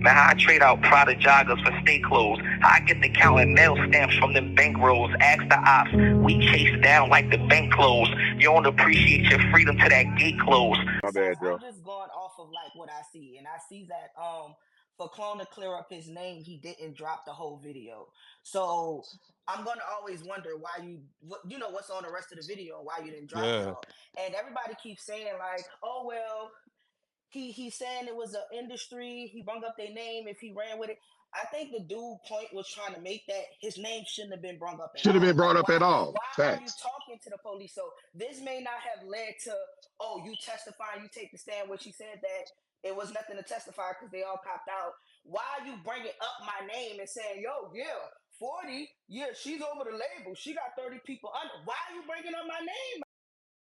Man, how I trade out Prada joggers for stay clothes. How I get the counting mail stamps from them bank rolls. Ask the ops, we chase down like the bank closed. You don't appreciate your freedom till that gate closed. My bad, Joe. I'm just going off of like what I see, and I see that for Clone to clear up his name, he didn't drop the whole video. So I'm gonna always wonder why you know what's on the rest of the video and why you didn't drop it all. And everybody keeps saying like, oh well, he's saying it was an industry. He brung up their name if he ran with it. I think the dude point was trying to make that his name shouldn't have been brought up. Should have been brought up at all. Why are you talking to the police? So this may not have led to, oh, you testify, you take the stand, which he said that it was nothing to testify because they all copped out. Why are you bringing up my name and saying, yo, yeah, 40, yeah, she's over the label. She got 30 people under. Why are you bringing up my name?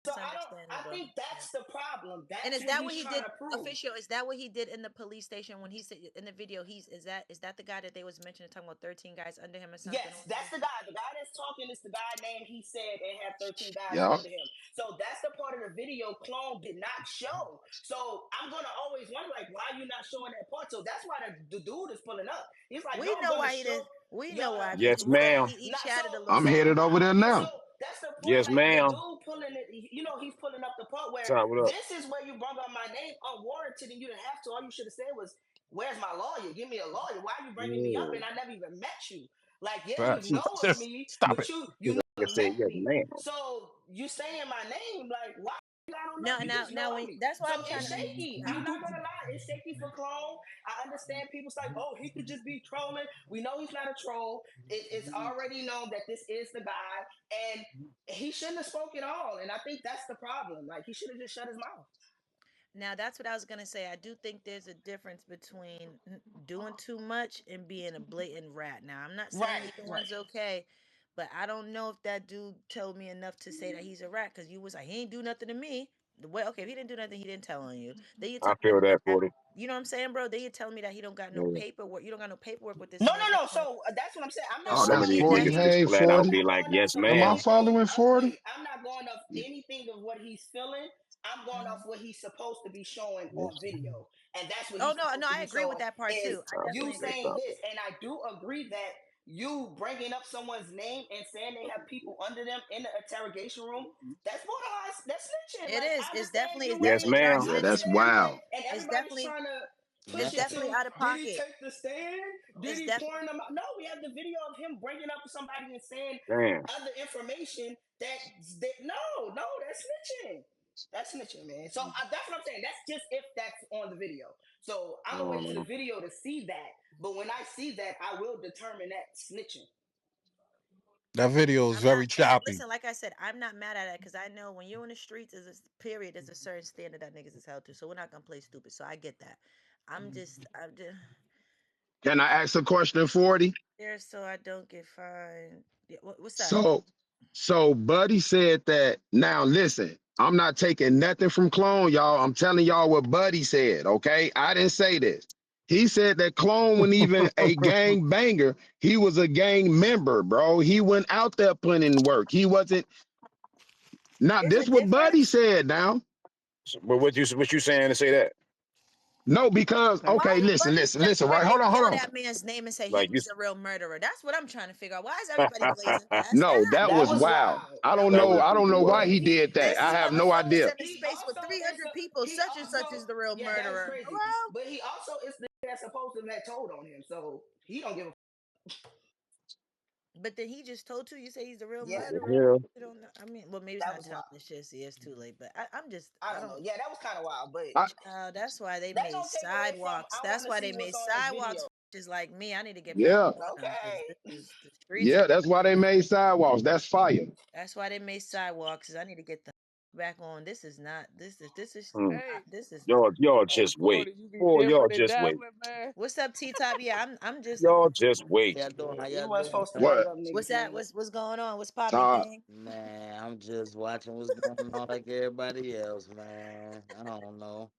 So I think that's the problem. That's and is that what he did? Prove. Official, is that what he did in the police station when he said in the video? Is that the guy that they was mentioning talking about 13 guys under him or something? Yes, that's the guy. The guy that's talking is the guy named he said and have 13 guys under him. So that's the part of the video Clone did not show. So I'm gonna always wonder like why you not showing that part. So that's why the dude is pulling up. He's like, we know why he did. We know why. Yes, ma'am. He chatted a little. I'm headed over there now. So that's the point. Yes, ma'am. The dude pulling it, you know, he's pulling up the part where this is where you brought up my name unwarranted and you didn't have to. All you should have said was, "Where's my lawyer? Give me a lawyer. Why are you bringing me up and I never even met you? Like, yeah, you know of me, but you never met me. So you saying my name, like, why? Now, that's why I'm trying it's shaky. I'm not gonna lie, it's shaky for Clone. I understand people's like, oh, he could just be trolling. We know he's not a troll. It's already known that this is the guy, and he shouldn't have spoken all. And I think that's the problem. Like, he should have just shut his mouth. Now, that's what I was gonna say. I do think there's a difference between doing too much and being a blatant rat. Now, I'm not saying either one's okay. But I don't know if that dude told me enough to say that he's a rat, because you was like, he ain't do nothing to me. Okay, if he didn't do nothing, he didn't tell on you. Then you I feel that, 40. You know what I'm saying, bro? Then you're telling me that he don't got no paperwork. You don't got no paperwork with this. No. So that's what I'm saying. I'm not. Oh, that's 40. Hey, 40. I'll be like, yes, ma'am. Am I following 40? I'm not going off anything of what he's feeling. I'm going off what he's supposed to be showing on video, and that's what. Oh no, I agree with that part too. You saying this, and I do agree that you bringing up someone's name and saying they have people under them in the interrogation room, that's borderline. That's snitching. It is. It's definitely. Yes, ma'am. Yeah, that's wild. And everybody's trying to. It's definitely out of pocket. Did he take the stand? Did he pouring them out? No, we have the video of him bringing up somebody and saying other information no, that's snitching. That's snitching, man. So that's what I'm saying. That's just if that's on the video. So I'm gonna wait for the video to see that. But when I see that, I will determine that snitching. That video is very choppy. Listen, like I said, I'm not mad at it because I know when you're in the streets, there's a certain standard that niggas is held to. So we're not gonna play stupid. So I get that. I'm just. Can I ask a question, 40? There, so I don't get fined. Yeah, what's that? So Buddy said that. Now listen, I'm not taking nothing from Clone, y'all. I'm telling y'all what Buddy said. Okay, I didn't say this. He said that Clone wasn't even a gang banger. He was a gang member, bro. He went out there putting in work. He wasn't. Now this what Buddy said. Now, but what you saying to say that? No, because okay, listen. Right, hold on. That man's name and say he's a real murderer. That's what I'm trying to figure out. Why is everybody blazing fast? No, that was wild. I don't know why he did that. I have no idea. In a space with 300 people, such and such is the real murderer. But he also is the that's supposed to have told on him, so he don't give a. But then he just told you say he's the real murderer. Yeah. You don't know. I mean, well, maybe it's not telling this shit. See, it's too late. But I don't know. Yeah, that was kind of wild. But that's why they made sidewalks. That's why they made sidewalks. Just like me, I need to get. Yeah, that's why they made sidewalks. That's fire. That's why they made sidewalks. I need to get the back on. This is y'all just wait. Oh, y'all just wait. What's up, T-Top? Yeah, I'm just y'all just wait. What's that? What's going on? What's popping? Man, I'm just watching what's going on like everybody else, man. I don't know.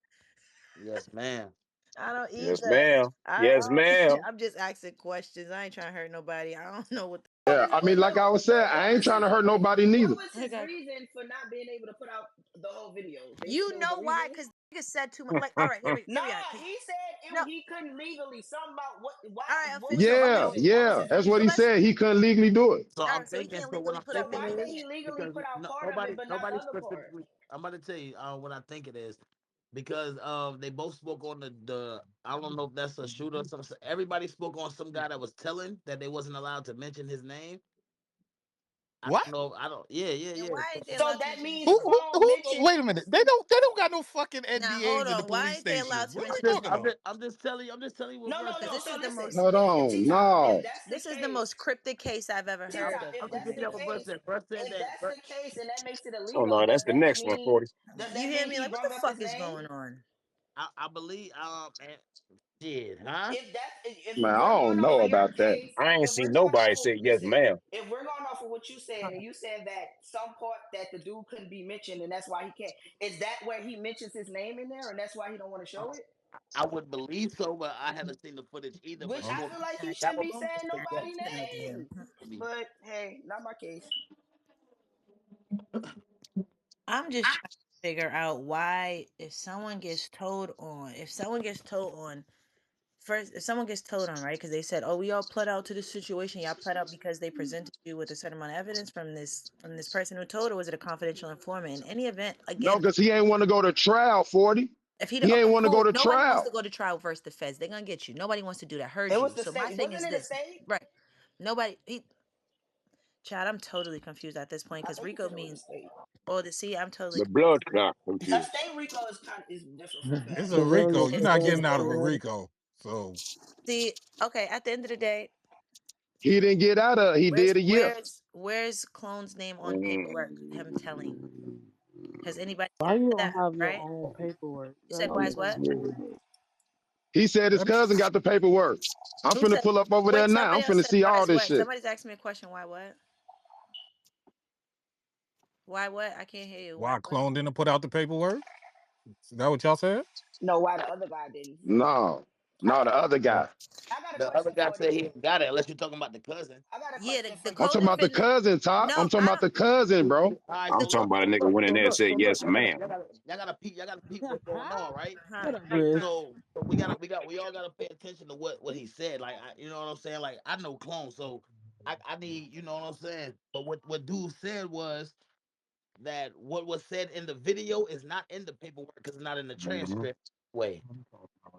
Yes, ma'am. I don't either. Yes, ma'am. Yes, ma'am. I'm just asking questions. I ain't trying to hurt nobody. I don't know what. Yeah, I mean, like I was saying, I ain't trying to hurt nobody neither. What was his reason for not being able to put out the whole video? You know why? Because said too much. Like, all right, here we Nah, are. he said he couldn't legally. Something about why? All right, What was the official. reason? What was his That's what So he reason? let's. said. He couldn't legally do it. So All I'm right, so he thinking. can't So what legally I'm put So out thinking why videos can't is he yet. legally because put out part of it, but not the nobody other part? specifically. I'm about to tell you what I think it is because they both spoke on the I don't know if that's a shooter or something. Everybody spoke on some guy that was telling that they wasn't allowed to mention his name. I What? don't know. I don't. Yeah, yeah, And yeah. why ain't they So allowed to that mention his means name? Clone mentioned. Wait a minute. They don't got no fucking Now hold NDAs in the on. Why police ain't they allowed stations. to What are we mention his talking name? about? I'm just telling you. I'm just telling you what No, Russ no, Because no. said. this So is the listen, most. Hold on. T-Top, if No. that's the This is the case, most cryptic case I've ever heard T-Top, of. if I'm just that's giving the you what Russ case, said. Russ said if that. that's the case and that makes it Oh illegal, no, that's the next one, 40. does You that hear mean me? he Like, what brung the up his fuck is name? going on? I believe. And shit, huh? If Man, I we're going don't off know of your about that. case, I ain't if seen we're going nobody off of say yes, listen, ma'am. if we're going off of what you said, and you said that some part that the dude couldn't be mentioned, and that's why he can't. Is that where he mentions his name in there, and that's why he don't want to show it? I would believe so, but I haven't seen the footage either. Which But I Um, feel like he that shouldn't would be saying that nobody Yeah. names. But hey, not my case. I'm just trying to figure out why if someone gets told on, first, if someone gets told on, right? Because they said, "Oh, we all pled out to this situation. Y'all pled out because they presented you with a certain amount of evidence from this person who told, or was it a confidential informant?" In any event, No, again, because he ain't want to go to trial, 40. if he He okay, ain't want to go cool. to Nobody wants to trial. go to trial versus the feds. They're gonna get you. Nobody wants to do that. Heard It was you. the So my state. thing Wasn't is it a this, state? right? Nobody. Chad, I'm totally confused at this point I because think he Rico said it was a means. state. Oh, the see, I'm totally The blood clot A confused. state RICO is different from it's federal. a Rico. You're it's not it's getting out of a both. Rico. So See, okay. At the end of the day, He didn't get out of it. He where's did a year. where's where's Clone's name on paperwork? Him telling. Has anybody Why asked you for don't that? have your Right? own paperwork? You said That's why is even what? weirder. He said his cousin got the paperwork. I'm Who finna said? pull up over there Wait, now. I'm somebody else finna said see why all is this what? shit. Somebody's asking me a question. Why what? Why what? I can't hear you. Why why what? Clone didn't put out the paperwork? Is that what y'all said? No, why the other guy didn't? No, I no, got the a other guy. I got a the other question guy for said you. he ain't got it unless you're talking about the cousin. I got a Yeah, question the for I'm you. talking about the co-defendant. cousin, Top. No, I'm talking I about don't. the cousin, All bro. right, I'm The co- talking about a nigga went in there and said so look, yes, ma'am. y'all gotta peep what's going on, right? huh, Shut up, Right. Brizz. huh. So we all gotta pay attention to what he said. Like you know what I'm saying? Like I know Clone, so I need you know what I'm saying. But what dude said was that what was said in the video is not in the paperwork because it's not in the transcript way.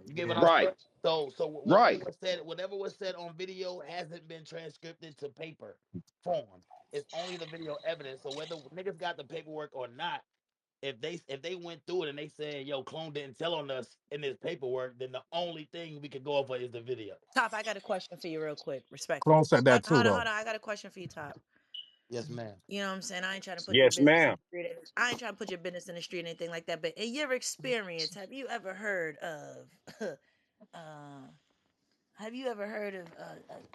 You get what I'm Right, saying? So right. whatever was said on video hasn't been transcribed to paper form. It's only the video evidence. So whether niggas got the paperwork or not, if they went through it and they said, "Yo, Clone didn't tell on us in this paperwork," then the only thing we could go off of is the video. Top, I got a question for you, real quick, Clone respectfully. said that too, Hold though. on. I got a question for you, Top. Yes, ma'am. You know what I'm saying? I ain't trying to put your Yes, business in ma'am. the street. I ain't trying to put your business in the street or anything like that. But in your experience, have you ever heard of, uh,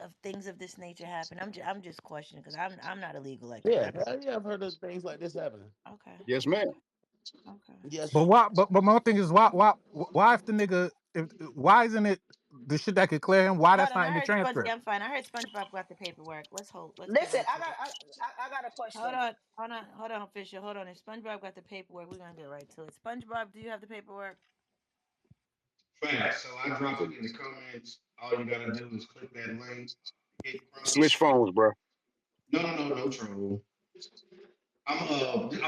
of things of this nature happen? I'm just questioning because I'm not a legal expert. Yeah, yeah, I've heard of things like this happening. Okay, Yes, ma'am. okay. Yes. But why? But my thing is why if the nigga if why isn't it the shit that could clear him? Why Hold that's on, not I in the heard Sponge. transcript? Yeah, I'm fine. I heard SpongeBob got the paperwork. Let's hold. Let's get Listen, right to it. I got a Hold question. on, official. Hold on. If SpongeBob got the paperwork, we're gonna get right to it. SpongeBob, do you have the paperwork? Facts. So I drop it in the comments. All you gotta do is click that link, hit Switch Chrome. phones, bro. No trouble. I'm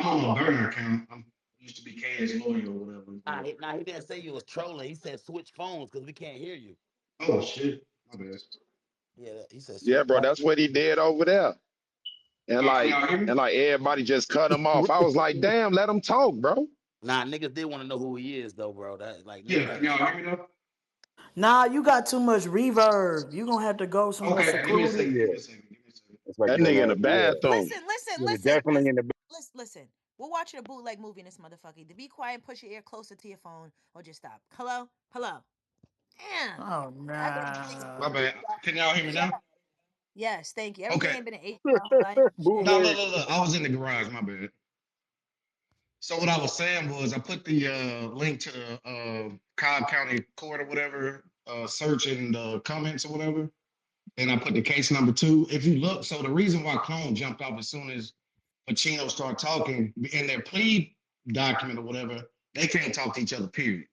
on a burner account. I'm used to be K's lawyer or whatever. But Nah, he didn't say you was trolling. He said switch phones because we can't hear you. oh shit, my bad. Yeah, he said Yeah, switch bro, phones. that's what he did over there. And like everybody just cut him off. I was like, damn, let him talk, bro. Nah, niggas did want to know who he is though, bro. That like niggas Yeah, got can y'all hear me though? Nah, you got too much reverb. You gonna have to go somewhere Okay, give me a secluded. second. Yeah, Give me a second. Give me a second. it's like That you're in nigga in a the bathroom. you're definitely in the. Listen. We're watching a bootleg movie in this motherfucker. To be quiet and push your ear closer to your phone or just stop. Hello. Damn. Oh I got things. My nah. bad. Can y'all hear me Yeah. now? Yes, thank you. Everything Okay. ain't been an 8 life. Shit. No, Bootleg. look. I was in the garage. My bad. So what I was saying was I put the link to the Cobb County Court or whatever search in the comments or whatever. And I put the case number 2. If you look, so the reason why Clone jumped off as soon as Pacino started talking in their plea document or whatever, They can't talk to each other, period.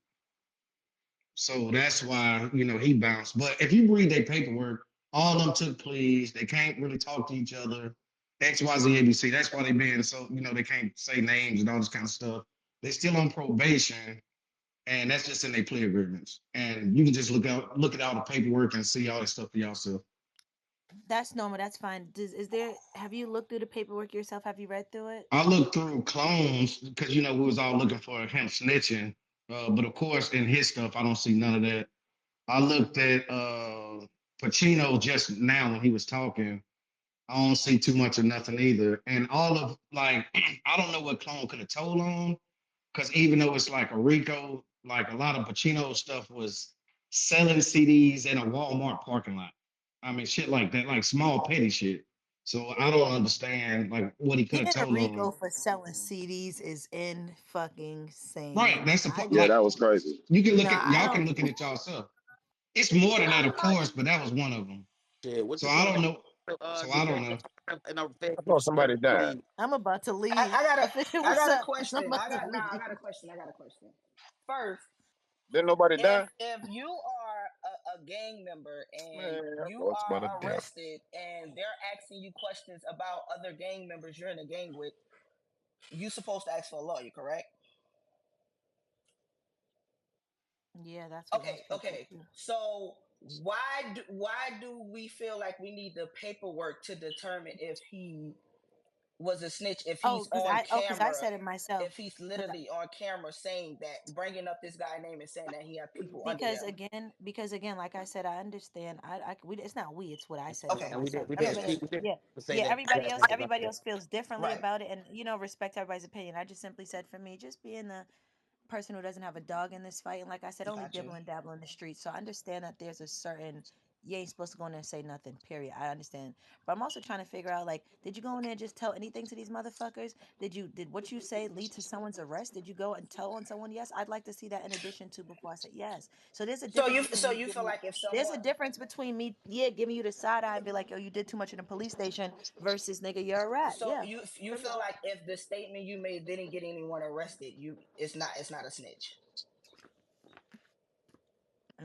So that's why, he bounced. But if you read their paperwork, all of them took pleas. They can't really talk to each other. X, Y, Z, ABC. That's why they been so, they can't say names and all this kind of stuff. They still on probation, and that's just in their plea agreements. And you can just look at all the paperwork and see all this stuff for yourself. That's normal. That's fine. Have you looked through the paperwork yourself? Have you read through it? I looked through clones because we was all looking for him snitching. But of course, in his stuff, I don't see none of that. I looked at Pacino just now when he was talking. I don't see too much of nothing either. And all of I don't know what clone could have told on because even though it's like a Rico, like a lot of Pacino stuff was selling CDs in a Walmart parking lot. I mean, shit like that, like small petty shit. So I don't understand like what he could have Getting a told Rico on. for selling CDs is in fucking Right, sane. that's the I part. Yeah, just Like that was crazy. you can look no, at I y'all don't. can look at it yourself. It's more than that, I'm of not. course, but that was one of them. Shit, what So you I think don't about know. So I don't know. and our I thought somebody died. leave? I'm about to I, leave. I got a I What's got a up? I'm question. about to I leave. got a question. I got a question. First, Didn't nobody die? if you are a gang member and Man, I you thought it's about a are death. arrested and they're asking you questions about other gang members you're in a gang with, you supposed to ask for a lawyer, correct? Yeah, that's what Okay, most people okay. do. So why do we feel like we need the paperwork to determine if he was a snitch, if Oh, he's on because I camera, said it myself. if he's literally on camera saying that, bringing up this guy's name and saying that he had people under him? Because again, like I said, I understand. It's not we. It's what I said. It's Okay, And myself. we didn't Everybody, listen. speak. We didn't yeah, say yeah. that. Everybody else feels differently Right. about it, and respect everybody's opinion. I just simply said for me, just being the person who doesn't have a dog in this fight, and like I said, only Got dibble you. and dabble in the streets. So I understand that there's a certain you ain't supposed to go in there and say nothing. Period. I understand, but I'm also trying to figure out like, did you go in there and just tell anything to these motherfuckers? Did what you say lead to someone's arrest? Did you go and tell on someone? Yes, I'd like to see that in addition to before I say yes. So there's a So difference you between so me you feel giving you. like if There's someone a difference between me, yeah, giving you the side eye and be like, yo, you did too much in the police station versus nigga, you're a rat. so Yeah. you feel like if the statement you made didn't get anyone arrested, you it's not a snitch.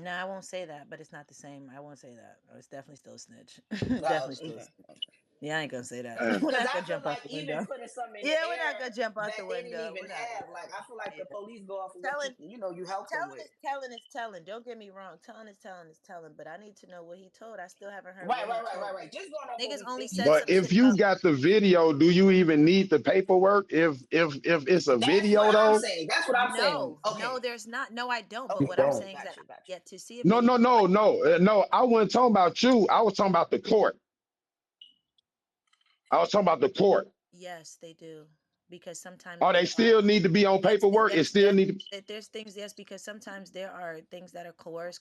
No, I won't say that, but it's not the same. I won't say that. Oh, it's definitely still a snitch. Definitely still a Okay. snitch. Yeah, I ain't gonna say that. Man, We're Because not I gonna feel jump out like the even window. putting something in the Yeah, we're not air gonna jump out that the they didn't window. even We're not. have, like I feel like the Yeah. police go off of what Telling, you helped them with. telling is telling. Don't get me wrong. Telling is telling is telling. But I need to know what he told. I still haven't heard Right, what he right, right, right, told. right. Just going off what Niggas we only think he said but some said. shit if you about. got the video, do you even need the paperwork? If it's a That's what video I'm though? saying. That's what I'm saying. No, no, Okay. there's not. No, I don't. But Okay, what I'm got you, saying is Don't. that got I you, got you. get to see a No, video. no, no, no, no. I wasn't talking about you. I was talking about the court. I was talking about the court. Yes, they do. Because sometimes Oh, they there are. still need to be on Yes, paperwork. It yes, still yes. need to. There's things, yes, because sometimes there are things that are coerced.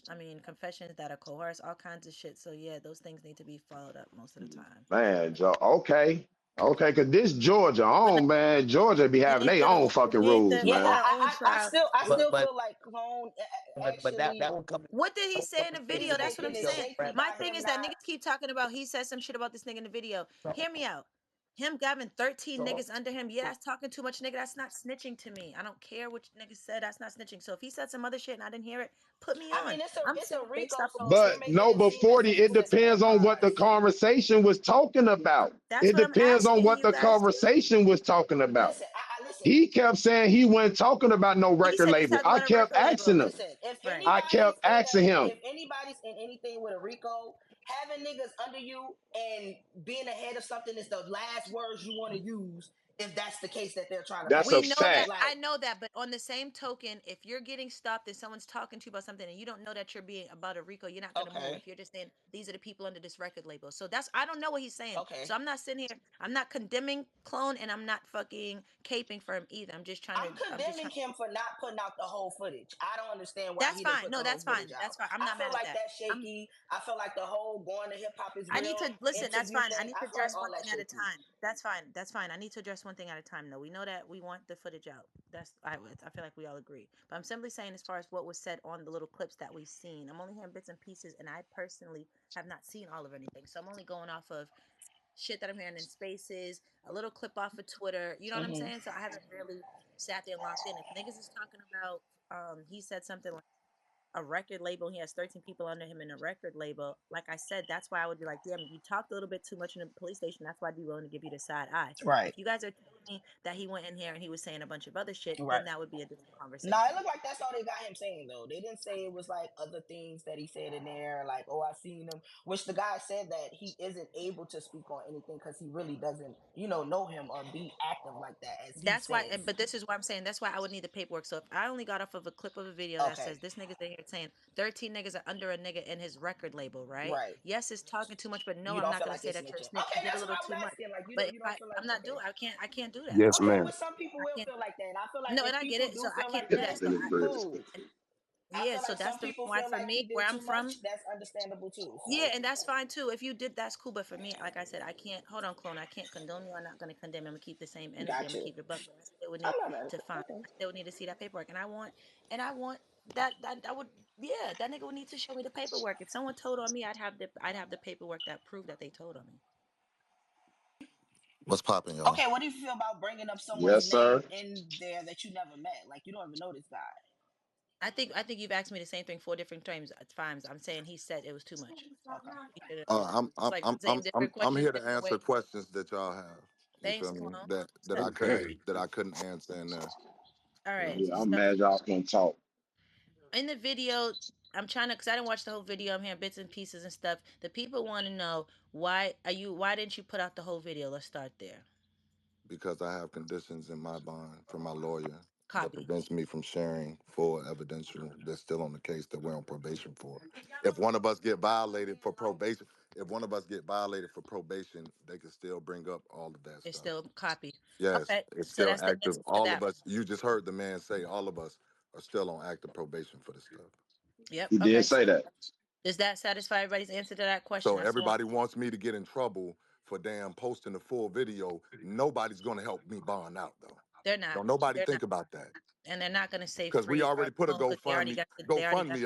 I mean, confessions that are coerced, all kinds of shit. So yeah, those things need to be followed up most of the time. Man, Joe. Okay, okay. Cause this Georgia, But no, oh man, Georgia be having their own fucking rules, Yeah, we ain't man. the own I trial. still I But still but feel like Clone but that actually will come. What did he That will say come in the in is video? the That's what I'm making it saying. video. shaky My by thing him is that not. niggas keep talking about he said some shit about this nigga in the video. Hear me out. Him having 13 So niggas under him, yeah, that's talking too much, nigga. That's not snitching to me. I don't care what niggas said. That's not snitching. So if he said some other shit and I didn't hear it, put me I mean, on. I'm it's a saying they Rico, stop the so you're bullshit. But making no, it but seem as 40, if it it's his own depends on what the guys. conversation was talking about. That's It what I'm depends on asking what you the guys to. conversation was talking about. Listen, I listen. He kept saying he wasn't talking about no He record said he's label. talking I about a kept record asking label. him. Listen, Right. I kept asking him. if anybody's in anything with a Rico, having niggas under you and being ahead of something is the last words you want to use if that's the case that they're trying to That's make. a We know that. fact. I Like, know that. But on the same token, if you're getting stopped and someone's talking to you about something and you don't know that you're being about a Rico, you're not going to move. okay, If you're just saying, these are the people under this record label. So I don't know what he's saying. So okay. I'm not sitting here, I'm not condemning Clone and I'm not fucking caping for him either. I'm I'm just condemning trying. him for not putting out the whole footage. I don't understand why That's he didn't fine. put the No, whole that's footage fine. out. That's fine. I'm I not mad feel at like that. that's shaky. I feel like the whole going to hip hop is I need real to listen. That's interview fine. I thing. need I to feel like address all one that thing at a shaky. time. That's fine. That's fine. I need to address one thing at a time, though. We know that we want the footage out. I feel like we all agree. But I'm simply saying, as far as what was said on the little clips that we've seen, I'm only hearing bits and pieces, and I personally have not seen all of anything. So I'm only going off of shit that I'm hearing in spaces, a little clip off of Twitter. You know what I'm Hmm. saying? So I haven't really sat there and locked in. If niggas is talking about, he said something like a record label. He has 13 people under him in a record label. Like I said, that's why I would be like, damn, you talked a little bit too much in the police station. That's why I'd be willing to give you the side eye. Right. If you guys are telling me that he went in here and he was saying a bunch of other shit, Right. then that would be a different Nah, it conversation. looked like that's all they got him saying though. They didn't say it was like other things that he said in there, like, oh, I seen him. Which the guy said that he isn't able to speak on anything because he really doesn't, know him or be active like that as he That's why, says. but this is why I'm saying that's why I would need the paperwork. So if I only got off of a clip of a video that Okay. says this nigga's in here saying 13 niggas are under a nigga in his record label, right? Right. Yes, it's talking too much, but no, You I'm don't not feel gonna like say it's that you're a snitching. snitch. You Okay, did a that's what little I was too much. asking. Like, But if you I, don't feel I'm like not doing, okay. I can't do that. Yes, Okay, ma'am. but some people I will can't. feel like that. And I feel like No, if and I get people it. do So I feel can't like do that, that. So Finish, Brizz. cool. I yeah, feel so like that's some the reason people why feel for like he me, did where I'm too much. from, That's understandable too. yeah, So and that's fine too. If you did, that's cool. But for me, like I said, I can't hold on, clone. I can't condone you. I'm not gonna condemn. I'm gonna keep the same energy. I'm got gonna you. keep it buck. But I still would I'm need not mad at to it. find. Okay. I still would need to see that paperwork, and I want that I would, yeah, that nigga would need to show me the paperwork. If someone told on me, I'd have the paperwork that proved that they told on me. What's popping, y'all? Okay, what do you feel about bringing up someone's Yes, name sir. in there that you never met? Like you don't even know this guy. I think you've asked me the same thing 4 different times. I'm saying he said it was too much. Okay. You should have. I'm It's I'm like the I'm same I'm I'm different I'm questions, here to different answer way. questions that y'all have. You Thanks, feel me? clone. That I couldn't Okay. answer in there. All right. Yeah, I'm So mad y'all can't talk. in the video, I'm trying to, because I didn't watch the whole video. I'm hearing bits and pieces and stuff. The people want to know why didn't you put out the whole video? Let's start there. Because I have conditions in my bond from my lawyer that Copy. prevents me from sharing full evidential that's still on the case that we're on probation for. If one of us get violated for probation, if one of us get violated for probation, they can still bring up all of that It's stuff. still copy. Yes, Okay. it's So still that's the active. answer to All of that one. us, you just heard the man say, all of us are still on active probation for this stuff. Yep. He did Okay. say So that. does that satisfy everybody's answer to that question? So That's one. everybody wants me to get in trouble for damn posting the full video. Nobody's gonna help me bond out though. They're not. Don't nobody They're not. think about that. And they're not going to say Because we free or already put a clone because GoFundMe they already got the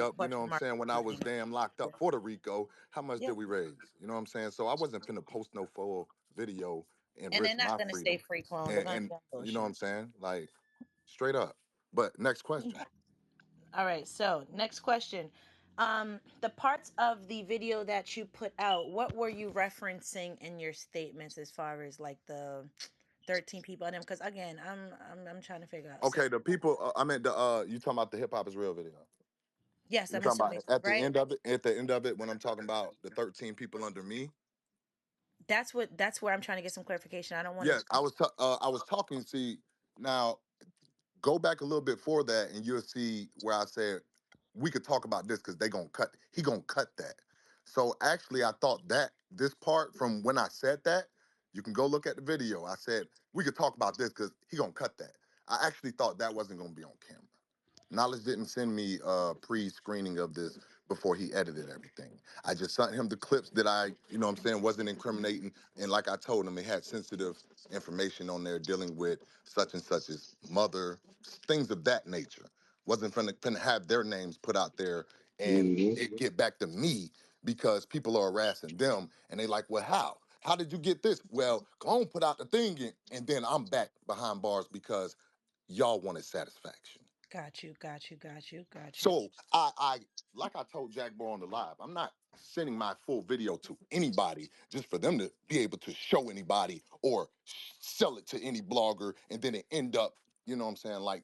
up, you know what question I'm mark saying, when I was name. damn locked up for the RICO. How much did Yep. we raise? You know what I'm saying? So I wasn't finna post no full video and And they're risk not my going to say freedom. free clone. They're And, going to and say you know what I'm bullshit. saying? Like straight up. But next question. All right. So next question. The parts of the video that you put out, what were you referencing in your statements as far as like the 13 people on them? Because again, I'm trying to figure out. So Okay, the people I meant the you talking about the hip hop is real video. yes, You I'm talking assuming about so, right. at the end of it when I'm talking about the 13 people under me? That's where I'm trying to get some clarification. I don't want Yes, to. I was talking. See, now go back a little bit for that, and you'll see where I said we could talk about this because they gonna cut. He gonna cut that. So actually, I thought that this part from when I said that, you can go look at the video. I said we could talk about this because he gonna cut that. I actually thought that wasn't gonna be on camera. Knowledge didn't send me a pre-screening of this before he edited everything. I just sent him the clips that you know what I'm saying, wasn't incriminating. And like I told him, it had sensitive information on there dealing with such and such as mother, things of that nature. Wasn't finna have their names put out there and Hmm. it get back to me because people are harassing them and they like, well, how? How did you get this? Well, Clone put out the thing and then I'm back behind bars because y'all wanted satisfaction. Got you. Got you. Got you. Got you. So I like I told Jack Boy on the live, I'm not sending my full video to anybody just for them to be able to show anybody or sell it to any blogger and then it end up, you know what I'm saying? Like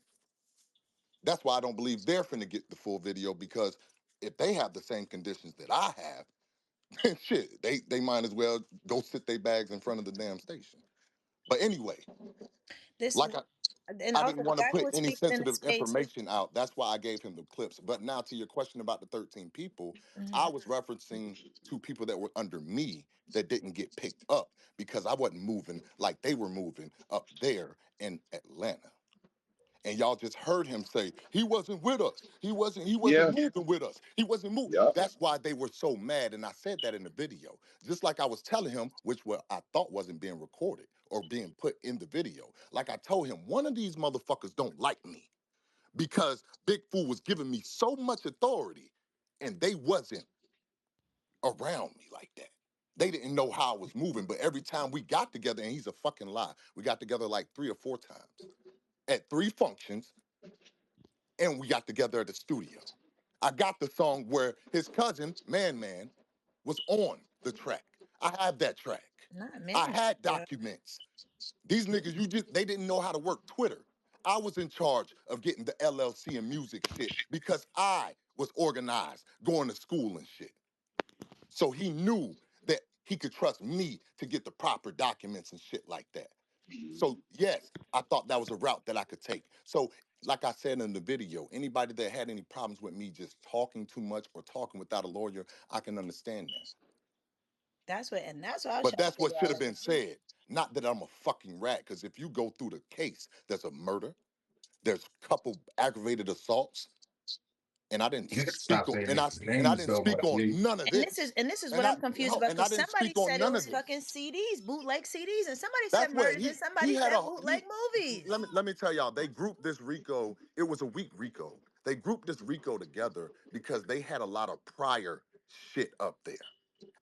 that's why I don't believe they're finna get the full video because if they have the same conditions that I have, then shit, they might as well go sit their bags in front of the damn station. But anyway, This like and I also didn't the want to guy who put was any speaking in the sensitive spaces. information out. That's why I gave him the clips. But now to your question about the 13 people, I Mhm. was referencing to people that were under me that didn't get picked up because I wasn't moving like they were moving up there in Atlanta. And y'all just heard him say he wasn't with us. He wasn't Yeah. moving with us. He wasn't moving. Yeah. That's why they were so mad. And I said that in the video. Just like I was telling him, which what I thought wasn't being recorded or being put in the video. Like I told him, one of these motherfuckers don't like me because Big Fool was giving me so much authority and they wasn't around me like that. They didn't know how I was moving, but every time we got together, and he's a fucking lie, we got together like 3 or 4 times at 3 functions, and we got together at the studio. I got the song where his cousin, Man, was on the track. I have that track. Not I man. had Yeah. documents. These niggas, they didn't know how to work Twitter. I was in charge of getting the LLC and music shit because I was organized, going to school and shit. So he knew that he could trust me to get the proper documents and shit like that. So yes, I thought that was a route that I could take. So like I said in the video, anybody that had any problems with me just talking too much or talking without a lawyer, I can understand that. That's what I was But trying to that's what figure should out. have been Like, said. Not that I'm a fucking rat, because if you go through the case, there's a murder, there's a couple aggravated assaults, and I didn't You gotta stop speak on saying and I niggas' and I names didn't though, speak but on none of this. and this is And what I I'm confused no, about and I because didn't somebody speak on said it none was of fucking this. CDs, bootleg CDs, and somebody said That's what murders, and he somebody had said a bootleg movies. let me tell y'all, they grouped this RICO, it was a weak RICO. They grouped this RICO together because they had a lot of prior shit up there.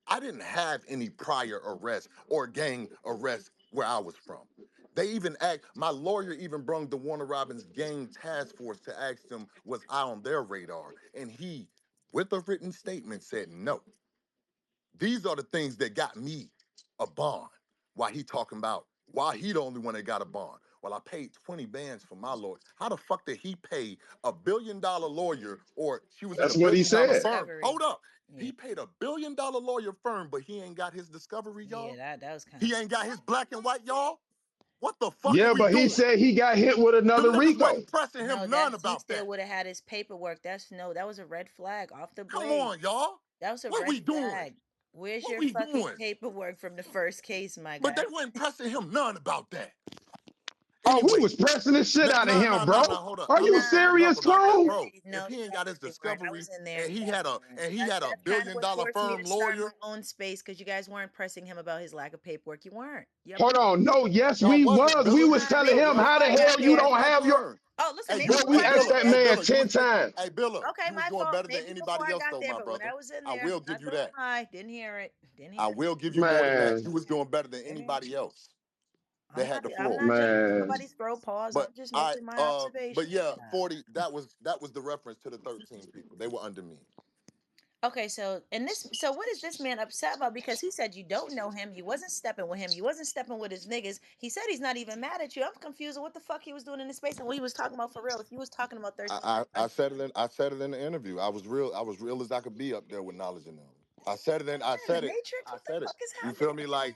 I didn't have any prior arrests or gang arrests where I was from. They even asked, my lawyer even brung the Warner Robins gang task force to ask them, was I on their radar? And he, with a written statement, said no. These are the things that got me a bond. Why he talking about, why he the only one that got a bond? Well, I paid 20 bands for my lawyer. How the fuck did he pay $1 billion lawyer, or she was in a That's what he $1 billion said. firm? Hold Discovery. up. Yeah, He paid $1 billion lawyer firm, but he ain't got his discovery, yeah, y'all. that was kind of He ain't got his black and white, y'all. What the fuck are Yeah, we but he doing? said he got hit with Them another niggas Rico. wasn't pressing no. him none That he about still that. would have had his paperwork. That's no. That was a red flag off the Come blade. on, y'all. That was a What red we doing? flag. Where's What your we fucking doing? paperwork from the first case, my But they guy? wasn't pressing him none about that. Oh, we Anyway, was pressing the shit no, out of no, him, no, no, bro. no. Hold up. Are I'm you not Nah, saying enough serious, about that, clone? bro. no, If he ain't got his they weren't. I discovery was in there. and You he guys had a weren't. and he That's had a that's kind of billion what dollar forced me firm to start my lawyer, own space because you guys weren't pressing him about his lack of paperwork. You weren't. Yep. Hold on. No, yes, y'all we wasn't. was. We Billa, was you telling Bill, him Bill, how the I Billa, got hell you you was there. don't have your. stubborn. Oh, listen, Hey, maybe Bill, Bro, before we hey, I asked got Billa, that there. hey, man Billa, you 10 was times. hey Billa, Okay, you was my doing fault. better than Maybe anybody before I else got though, there, my but when brother. I was in I there, will not give you gonna that. lie, didn't hear it. Didn't I hear it. will give you more than that. Man, You was doing better than Didn't hear it. anybody else that I'm had not. the I'm floor. not judging man. nobody's throw paws. But I'm just I making my but observations. yeah, Yeah. 40, that was the reference to the 13 people. They were under me. Okay, so so what is this man upset about? Because he said you don't know him, you wasn't stepping with him, you wasn't stepping with his niggas. He said he's not even mad at you. I'm confused with what the fuck he was doing in the space and what he was talking about for real. If he was talking about 13 I said it in the interview. I was real as I could be up there with knowledge and them. I in the said it. Matrix, I what the said it. fuck is You feel happening? me? Like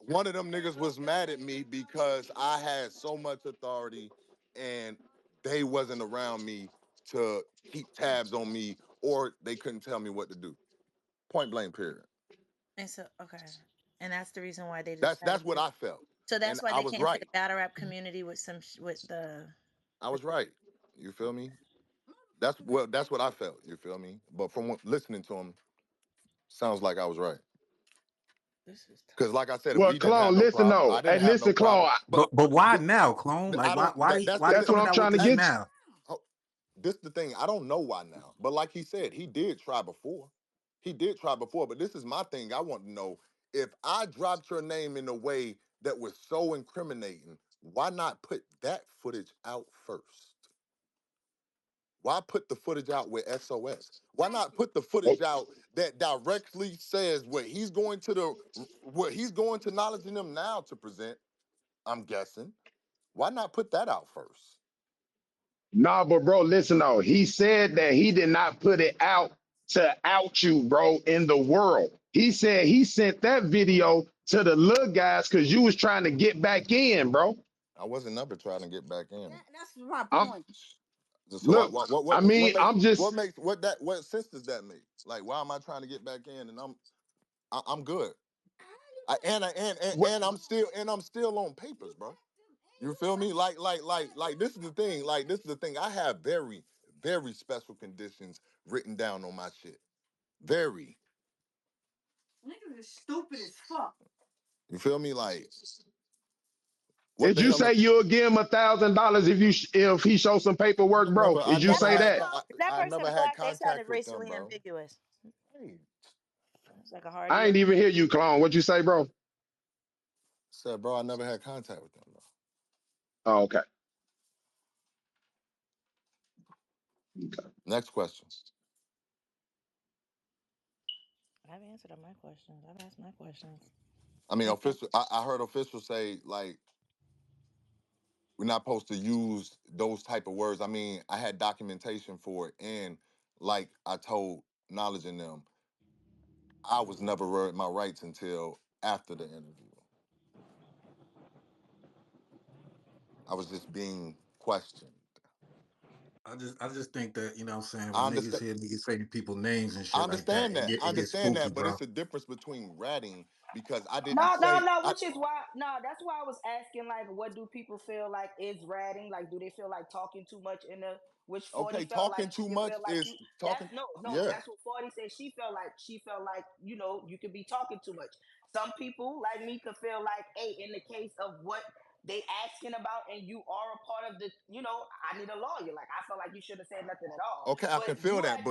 one of them niggas was mad at me because I had so much authority and they wasn't around me to keep tabs on me or they couldn't tell me what to do. Point blank period. And so okay. And that's the reason why they That's decided what to. I felt. So And that's why I they was came to the right. battle rap community with with the I with was right. You feel me? That's what I felt. You feel me? But from listening to him, sounds like I was right. this is Because like I said, Well, we didn't have clone, no listen problem. though. I didn't Hey, have no listen, clone. problem. but why Th- now, clone? Like I why don't. why are you That's That's what coming I'm out with trying to this hey, get you. now? oh, this the thing. I don't know why now. But like he said, he did try before. He did try before. But this is my thing. I want to know if I dropped your name in a way that was so incriminating. Why not put that footage out first? Why put the footage out with SOS? Why not put the footage out that directly says what he's going to knowledge in them now to present? I'm guessing. Why not put that out first? Nah, but bro, listen though. He said that he did not put it out to out you, bro, in the world. He said he sent that video to the little guys because you was trying to get back in, bro. I wasn't never trying to get back in. That's my I'm point. So look. I mean, I'm what just makes what sense does that make? Like, why am I trying to get back in? And I'm good. what And I'm still on papers, bro. You feel me? Like this is the thing. Like this is the thing. I have very, very special conditions written down on my shit. Very. Niggas is stupid as fuck. You feel me? Like what did the you hell? say you'll give him $1,000 if if he shows some paperwork, bro? I Did you that never say had person that? is that I person never had black? They sounded contact with them, racially bro. ambiguous. Hey, It's like a hard I ain't yes. even hear you, clone. What you say, bro? Said, bro, I never had contact with them. Though. Oh, okay. Next question. I've answered all my questions. I've asked my questions. I mean, official. I heard officials say like we're not supposed to use those type of words. I mean, I had documentation for it, and like I told Knowledge in them, I was never read my rights until after the interview. I was just being questioned. I just think that, you know what I'm saying, I when niggas understand. hear niggas saying people names and I shit like that, understand that. I it gets understand spooky, that, but bro. it's a difference between ratting because I didn't No, no, say. no. Which is why, no, that's why I was asking, like, what do people feel like is ratting? Like, do they feel like talking too much in the? Which 40 Okay, felt talking like too she could much feel like is you. That's talking. no, no. Yeah. That's what 40 said. She felt like you could be talking too much. Some people like me could feel like, hey, in the case of what they asking about, and you are a part of the, I need a lawyer. Like I felt like you should have said nothing at all. Okay, I But can feel that,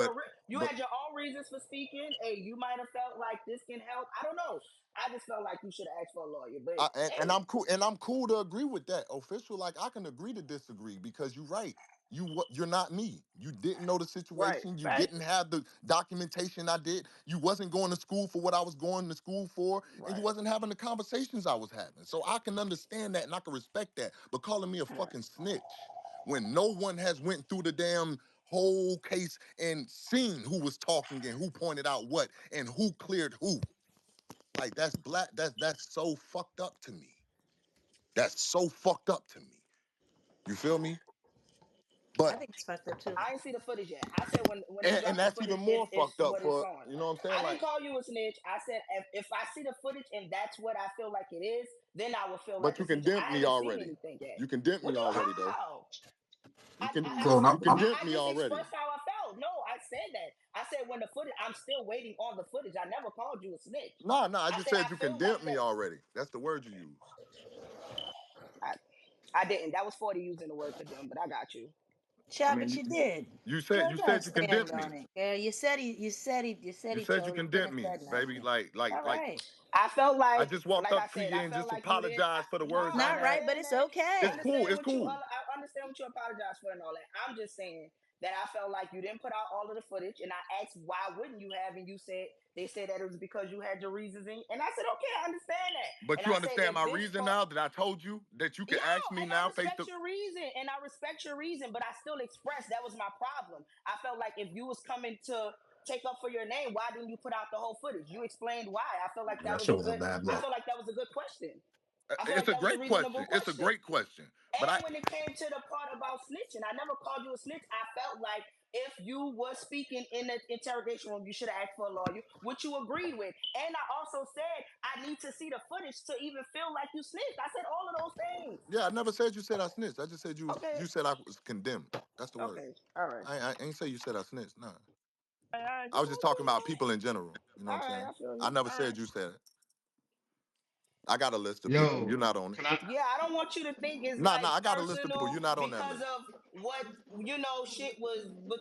you but had your own reasons for speaking. Hey, you might have felt like this can help. I don't know. I just felt like you should have asked for a lawyer. But and hey, I'm cool, and I'm cool to agree with that. Official, like I can agree to disagree because you're right. You're not me. You didn't know the right, situation. You right, didn't have the documentation I did. You wasn't going to school for what I was going to school for, and you right, wasn't having the conversations I was having. So I can understand that and I can respect that. But calling me a right. fucking snitch when no one has went through the damn whole case and seen who was talking and who pointed out what and who cleared who. Like that's black. That's so fucked up to me. That's so fucked up to me. You feel me? I But think it's fucked up too. I ain't see the footage yet. I said when he and dropped the that's even footage, more it's fucked up what it's for on. you know what I'm saying? I didn't Like, call you a snitch. I said if I see the footage and that's what I feel like it is, then I will feel but like you a snitch. condemned I me haven't seen already. anything yet. You condemned What me do you already though. how? You I, can I, I So just you I, condemned I me just already. expressed how I felt. No, I said that. I said when the footage, I'm still waiting on the footage. I never called you a snitch. No, I I just said I said you feel like condemned me that. already. That's the word you used. I, I didn't. That was 40 using the word condemn, but I got you. I Yeah, mean, but you did. you Girl, said just you stand condemned on me. it. Girl, you said You he said you told you. You condemned didn't me, said baby. nothing. All Like right. I felt I just walked like I up to said, you I and felt just like you didn't. apologized for the No, It's words I not I right, had. but understand it's that. I It's okay. cool. understand It's what you. cool. I understand what you apologize for and all that. I'm just saying that I felt like you didn't put out all of the footage, and I asked why wouldn't you have, and you said they said that it was because you had your reasons, and I said okay, I understand that, But and you I said understand that my this reason part. now that I told you that you can Yeah, ask me and I now face respect to. your reason, but I still expressed that was my problem. I felt like if you was coming to take up for your name, why didn't you put out the whole footage? You explained why. I felt like that that was shit a was a good. bad I look. felt like that was a good question. I feel It's like a that was a great reasonable question. It's a question. great question. But And when it came to the part about snitching, I never called you a snitch. I felt like if you were speaking in the interrogation room, you should have asked for a lawyer, which you agreed with. And I also said I need to see the footage to even feel like you snitched. I said all of those things. yeah, I never said you said I snitched. I just said Okay, you said I was condemned. That's the word. okay, all right. I ain't say you said I snitched. Nah. All right, I was just talking about people in general. You know what all I'm right, saying? I feel I you. never All right. said you said it. I got a list of people. You're Yo, not on it. can I Yeah, I don't want you to think it's Nah, like I got a list of people. personal You're not on that because list. of what shit was, but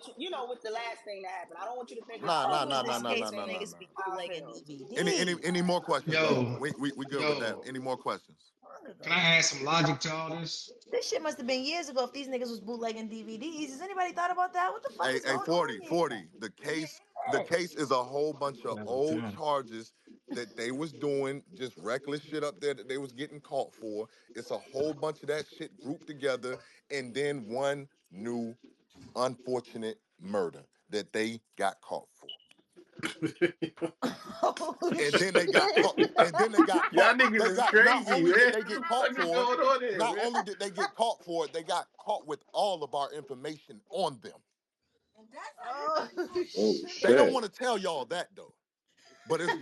with the last thing that happened. I don't want you to think it's Nah, How nah, old was nah, personal. nah, this I'm nah, just nah, case when nah, nah, saying niggas nah. be how I bootlegging feel. DVDs? Any more questions though? yo, We good with that. yo, Any more questions? Long can I ago. add some logic to all this? This shit must have been years ago if these niggas was bootlegging DVDs. Has anybody thought about that? What the fuck is Hey, going on 40, here? 40. The Yeah. case is a whole bunch of God old damn. charges that they was doing, just reckless shit up there that they was getting caught for. It's a whole bunch of that shit grouped together, and then one new unfortunate murder that they got caught for. Oh And then shit. they got caught, and then they got Y'all caught. niggas They is got not crazy, only did man. they What get the caught fuck is for it, going on here, not man? only did they get caught for it, they got caught with all of our information on them. And that's how you Oh think you're gonna Oh get They don't shit. want to tell y'all that though. But it's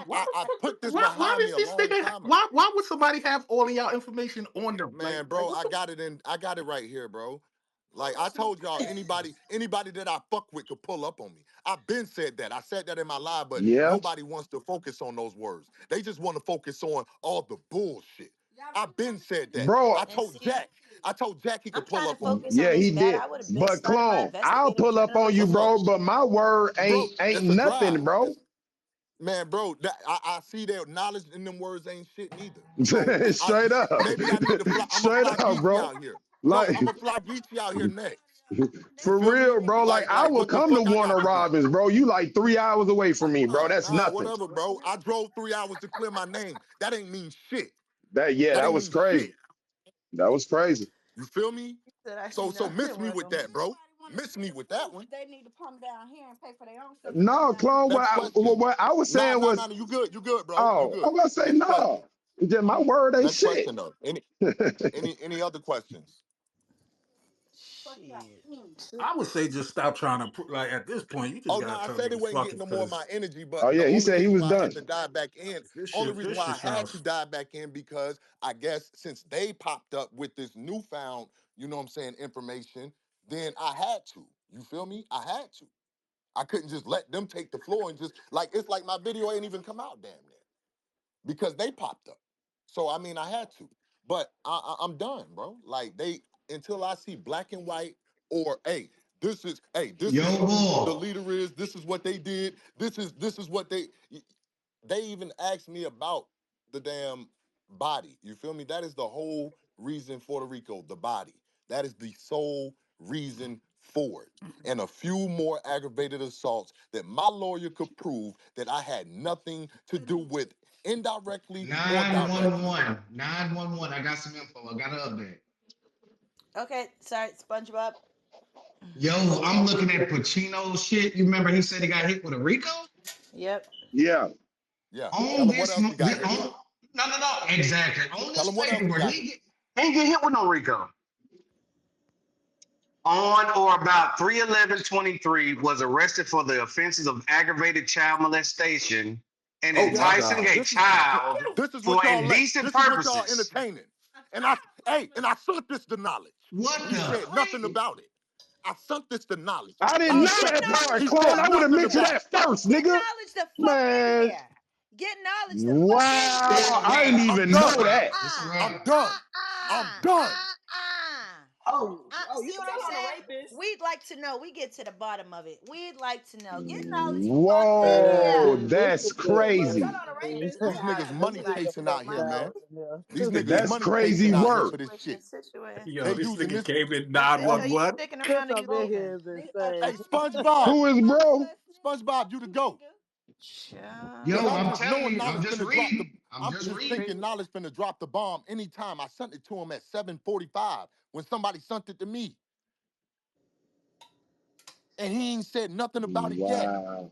Why the I fuck? put this Why behind me does a this long nigga? time ago. Why would somebody have all of y'all information on them? Man, Like bro, what the? I got it right here, bro. Like I told y'all, anybody that I fuck with could pull up on me. I've been said that. I said that in my live, but Yeah. nobody wants to focus on those words. They just want to focus on all the bullshit. y'all I've really been want to see said the that. Bro, I and told see, Jack. I told Jack he I'm could pull trying to up on me. focus on Yeah, this he battle. I did. would have been But started my clone, I'll investigative pull up on you, journalism. bro. But my word Bro, ain't it's a nothing, drive. bro. Man, bro, I see that knowledge in them words ain't shit neither. So Straight up, maybe I need to fly. I'm gonna straight fly up, Geechee bro. out here. No, Like I'm gonna fly Geechee out here next. You for feel me? real, bro. Like I Like would what the come to fuck I Warner got to do? Robins, bro. You like 3 hours away from me, bro. That's Nah, nothing. whatever, bro. I drove 3 hours to clear my name. That ain't mean shit. That That ain't was mean crazy. shit. That was crazy. You feel me? That I see So miss nothing me with with them. that, bro. Miss me with that one. They need to come down here and pay for their own stuff and come No, down here. clone. Next question. What I was Nah, saying nah, nah. was, nah. You good, bro. You oh, I'm good. gonna say Next question. no. Just my word ain't Next shit. question though. Any other questions? Shit. I would say just stop trying to like at this point. You just Oh no, gotta I tell said it niggas wasn't fuck getting it no more of my because energy, Oh but the yeah, he only said he reason was why I done. had to dive back in, this shit sounds. because I guess since they popped up with this newfound, you know what I'm saying, information, then I had to. You feel me? I had to. I couldn't just let them take the floor and just like it's like my video ain't even come out damn near because they popped up. So I mean, I had to, but I'm done, bro. Like they until I see black and white or this is Yo, who the boy. leader is. This is what they did. This is what they even asked me about the damn body. You feel me? That is the whole reason for Rico, the body. That is the sole reason for it. And a few more aggravated assaults that my lawyer could prove that I had nothing to do with indirectly or directly. 911. 911. I got some info. I got an update. Okay, sorry, SpongeBob. Yo, I'm looking at Pacino's shit. You remember he said he got hit with a Rico? Yep. Yeah. Yeah. On Tell him what this, else he got hit with. no. Exactly. On Tell this him what else he paperwork, got hit with. He get hit with no Rico. On or about 3/11/23 was arrested for the offenses of aggravated child molestation and Oh Oh my yeah. enticing god. a child This is what for y'all let. indecent This is what y'all purposes. entertaining. And I sent this to knowledge. what And he the said nothing freak? about it. I sent this to knowledge. I didn't He know Oh, said get that part, knowledge he the clone. said fuck I would have in nothing mentioned about here. it. that first, Get nigga. knowledge the fuck in Man. here. Get knowledge the fuck in Wow. here. It's a I didn't wrap. I'm even It's know a done. wrap. that. It's a I'm wrap. done. I'm done. See You what I'm telling on the saying? rapist? We'd like to know. We get to the bottom of it. We'd like to know. Get knowledge fuck in Whoa, here. This that's is a You funny telling crazy. on the thing. rapist? These niggas This money is Like the chasing out fucked here, man. out. Yeah. These niggas That's money crazy chasing out here work. for this shit. Yo, They this using nigga this. came in What the hell? You 911. sticking Chris around or you up in leaving? here is Hey, insane. SpongeBob. Who is bro? SpongeBob, you the GOAT. Yo, Cause Child. I'm I'm just telling knowing you, I'm knowledge just finna drop the. reading. I'm I'm just just reading. thinking knowledge finna drop the bomb anytime. I sent it to him at 7:45 when somebody sent it to me, and he ain't said nothing about it yet. Wow.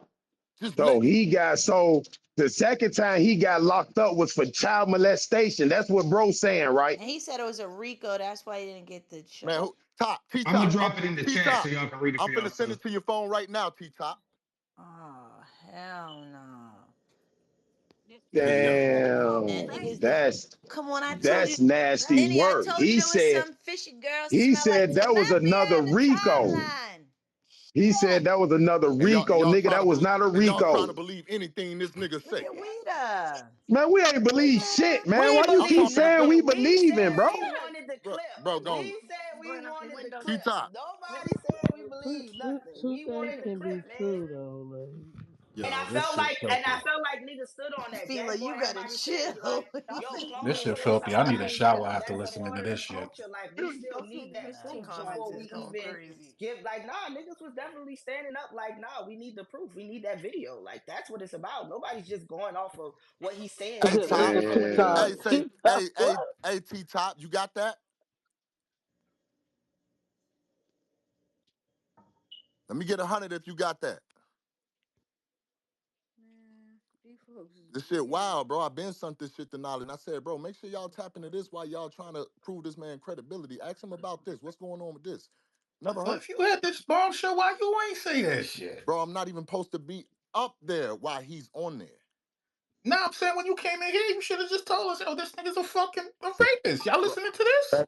Just So letting. the second time he got locked up was for child molestation. That's what bro's saying, right? And he said it was a Rico. That's why he didn't get the Man, charge. T I'm gonna Top, drop it in the T chat so Top. y'all can read it I'm for finna send yourself. it to your phone right now, T Top. Oh, hell no. Hey yo. That Damn. niggas. That's Come on, I told you. that's nasty Lenny, I work. told you there was some fishy girl He smell like said that was another tilapia in the Rico. timeline. He said Shit. that was another And Rico, nigga. That was not a y'all trying to Rico. believe anything this nigga Look say. at Weeda. Man, we ain't believe shit, Man, We man. ain't Why you I'm keep we talking to saying the we We believing, said bro? we wanted the bro. clips. Go We said we going out the wanted the window. T clips. Top. Nobody said we believed nothing. Two We things wanted the can be clip, man. true though. Like, And I Yo, this felt shit like, filthy. niggas stood on that. Fila, Gang Boy you had gotta my stage like, chill. yo, This Clone is shit doing filthy. I something need a amazing, shower but after that's a listening part to of this the shit. culture. Like, we still need that Nah, them proof comments before is we going even crazy. give. Like, nah, niggas was definitely standing up. Like, nah, we need the proof. We need that video. Like, that's what it's about. Nobody's just going off of what he's saying Hey on Top. stage. nigga T top. Hey, Damn. say, T top what? hey, T Top, you got that? Let me get 100 if you got that. Man, these folks is This shit weird. wild, bro. I been sent this shit to Nolly, and I said, bro, make sure y'all tap into this while y'all trying to prove this man credibility. Ask him about this. What's going on with this? Never Well, hurt. if you had this bombshell, why you ain't say that shit? Bro, I'm not even supposed to be up there while he's on there. Now I'm saying when you came in here, you should have just told us, oh, this nigga's a rapist. Y'all Bro, listening to this?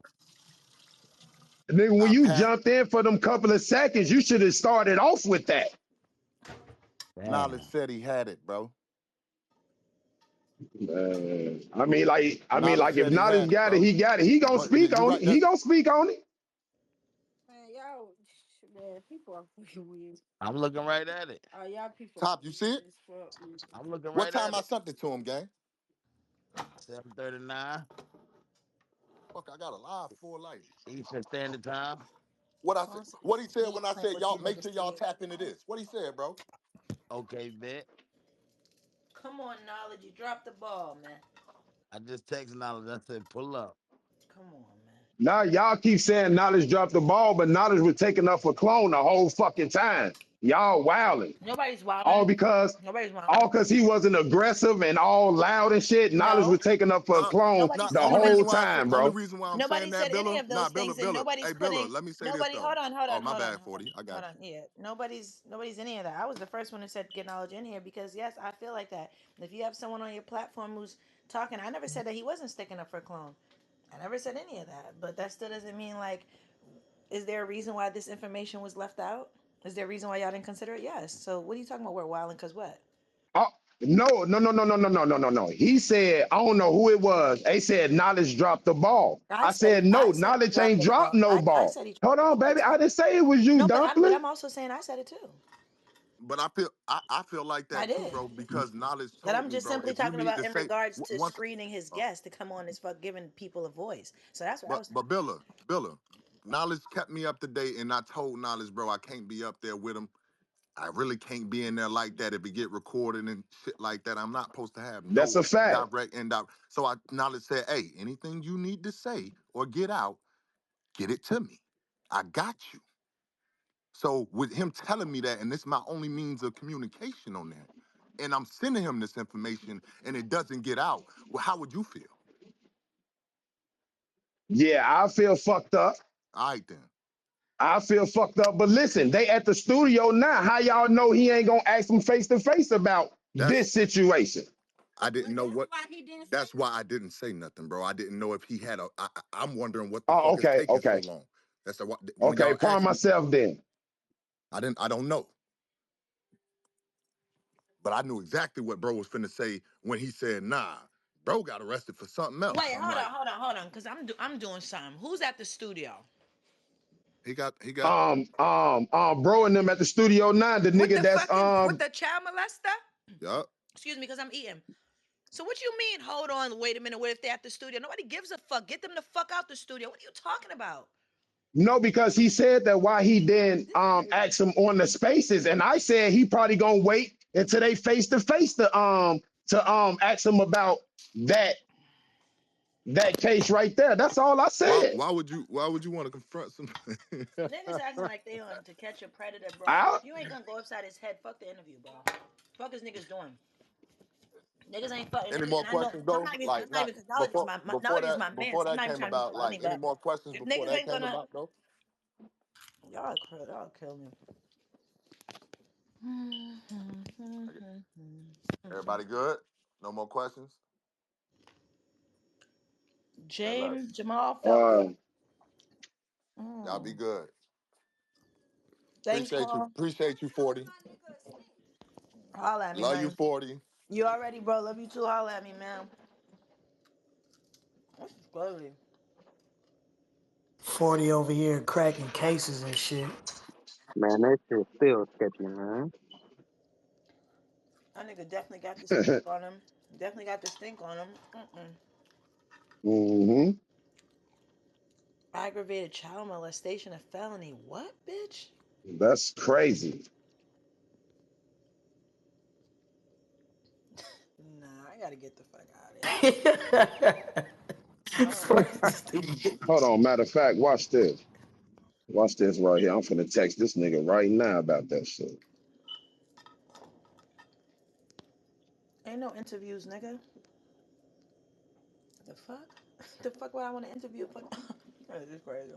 Nigga, when I you pat jumped in for them couple of seconds, you should have started off with that. Knowledge said he had it, bro. I mean, Knowledge if said he had knowledge it, got it, bro. he got it. He gonna But speak you on it. right. He That gonna speak on it. Man, y'all, man, people are fucking weird. I'm looking right at it. Oh, y'all people Top, you see weird it? as fuck. I'm looking What right time at I it. sent it to him, gang? 7:39 Fuck, I got a live full light. Eastern Standard Time. What I said? Fonzie, What he he said when ain't I playing said what y'all you make niggas sure y'all said. tap into this? What he said, bro? Okay, bet. Come on, knowledge. You dropped the ball, man. I just text Knowledge. I said, pull up. Come on, man. Now y'all keep saying knowledge dropped the ball, but knowledge was taking up for clone the whole fucking time. Y'all wilding. Nobody's All wilding. because Nobody's wilding. all because he wasn't aggressive and all loud and shit. Knowledge No. was taking up for a clone Nobody Not the said only nobody. reason whole why I say time, only bro. reason why I'm saying Nobody that, said any Billa. of Nah, those Billa, things, and Billa. nobody's Hey, Billa, putting let me say this nobody. though. Hold on, hold Oh, on, my hold on, bad, hold on, 40. I hold got on. Yeah, nobody's any of that. I was the first one who said get knowledge in here because yes, I feel like that. If you have someone on your platform who's talking, I never said that he wasn't sticking up for clone. I never said any of that, but that still doesn't mean like, is there a reason why this information was left out? Is there a reason why y'all didn't consider it? Yes. So what are you talking about? We're wilding because what? Oh, no. He said, I don't know who it was. They said knowledge dropped the ball. I said, no, I said he knowledge dropped ain't the dropped ball. no I ball. said he Hold dropped on, the ball baby. I too. didn't say it was you, No, but Dumpling. I'm also saying I said it too. but I feel like I that too, did. bro, because knowledge That told I'm me, just bro, simply if you talking need about to in say regards to once screening his uh, guests to come on as fuck, giving people a voice. So that's what I was but talking about. Billa, knowledge kept me up to date and I told knowledge, bro, I can't be up there with him. I really can't be in there like that if it get recorded and shit like that. I'm not supposed to have That's no a fact. direct and direct. So I knowledge said, hey, anything you need to say or get out, get it to me. I got you. So with him telling me that, and this is my only means of communication on that, and I'm sending him this information and it doesn't get out, well, how would you feel? Yeah, I feel fucked up. All right then. I feel fucked up. But listen, they at the studio now. How y'all know he ain't gonna ask them face to face about That's this situation? I didn't Well, know that's what. why he didn't say That's why I didn't say nothing, bro. I didn't know if he had a. I'm wondering what the Oh, fuck is okay, taking so okay, long. That's the when okay. y'all Pardon asked me. myself then. I didn't. I don't know, but I knew exactly what bro was finna say when he said, "Nah, bro got arrested for something else." Wait, I'm like, hold on, because I'm doing something. Who's at the studio he got. Bro and them at the studio now. The with nigga the that's fucking with the child molester? Yup. Excuse me, because I'm eating. So what you mean? Hold on, wait a minute. What if they're at the studio? Nobody gives a fuck. Get them the fuck out the studio. What are you talking about? no, because he said that why he didn't ask him on the spaces, and I said he probably gonna wait until they face to face to ask him about that that case right there. That's all I said. Why would you want to confront somebody? Niggas acting like they on to catch a predator, bro. I If you ain't gonna go upside his head, fuck the interview, bro. Fuck is niggas doing? Niggas ain't fucking Any niggas, more and I know questions I'm though? not even. Like I'm not not even because knowledge is before my before knowledge is that my man. before So I'm that not even came trying to be about. Like funny, any but more questions if before niggas that ain't came gonna, about though? y'all kill me. Okay. Everybody good? No more questions? Say less. Jamal felt good. uh Y'all be Mm. good. Thanks, Paul. Appreciate you, 40. my nigga a snitch? Holla at me, Love you, honey. 40. You already, bro. Love you too. Holla at me, man. This is crazy. 40 over here cracking cases and shit. Man, that shit still sketchy, man. That nigga definitely got the stink on him. Definitely got the stink on him. hmm Aggravated child molestation, a felony. What, bitch? That's crazy. Nah, I gotta get the fuck out of here. I don't know. Hold on. Matter of fact, watch this. Watch this right here. I'm finna text this nigga right now about that shit. Ain't no interviews, nigga. The fuck? The fuck would I want to interview for? That is crazy.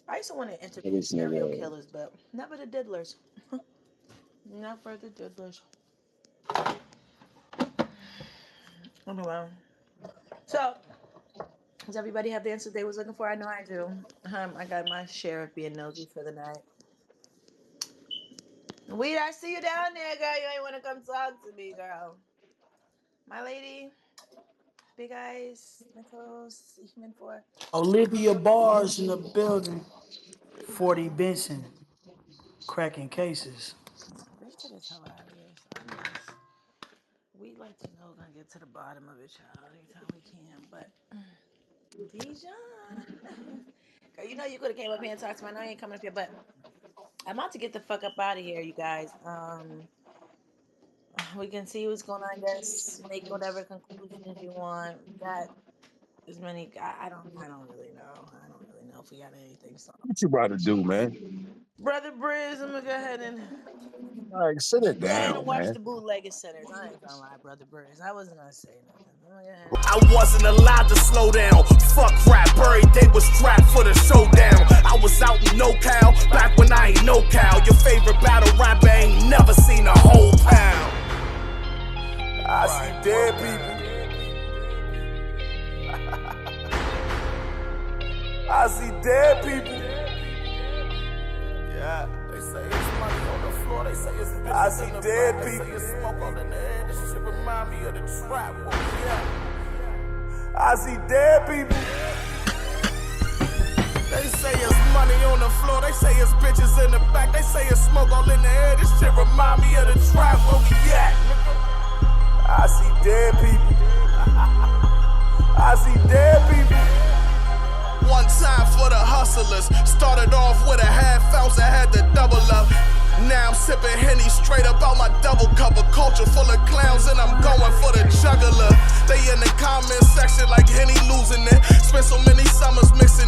I used to want to interview This serial nigga. killers, but never the diddlers. Never the diddlers. Anyway, so does everybody have the answers they was looking for? I know I do. I got my share of being nosy for the night. Weed, I see you down there, girl. You ain't want to come talk to me, girl. My lady, big eyes, my co-host, human for. Olivia Bars in the building. 40 Benson. Cracking cases. This shit is hilarious. I'm just, we like to know, gonna get to the bottom of it, child, anytime we can. But Dijon, girl, you know you could have came up here and talked to me. I know you ain't coming up here, but I'm about to get the fuck up out of here, you guys. We can see what's going on. I guess make whatever conclusions you want. We got as many. I don't really know. I don't really know if we got anything. So, What you about to do, man? brother Brizz, I'm gonna go ahead and All right, sit it down, watch man. the bootlegged centers. I ain't gonna lie, brother Brizz. I wasn't gonna say nothing. I wasn't allowed to slow down. Fuck rap, every day was trapped for the showdown. I was out in NoCal, back when I ain't no cow. Your favorite battle rapper ain't never seen a whole pound. I see dead people. I see dead people. Yeah. They say it's money on the floor. They say it's bitches. I see dead people. They say it's smoke on the air. This shit remind me of the trap. I see dead people. They say it's money on the floor. They say it's bitches in the back. They say it's smoke all in the air. This shit remind me of the trap. Where we at? I see dead people. I see dead people. One time for the hustlers. Started off with a half ounce, I had to double up. Now I'm sipping Henny straight up out my double cup. A culture full of clowns and I'm going for the juggler. They in the comment section like Henny losing it. Spent so many summers mixing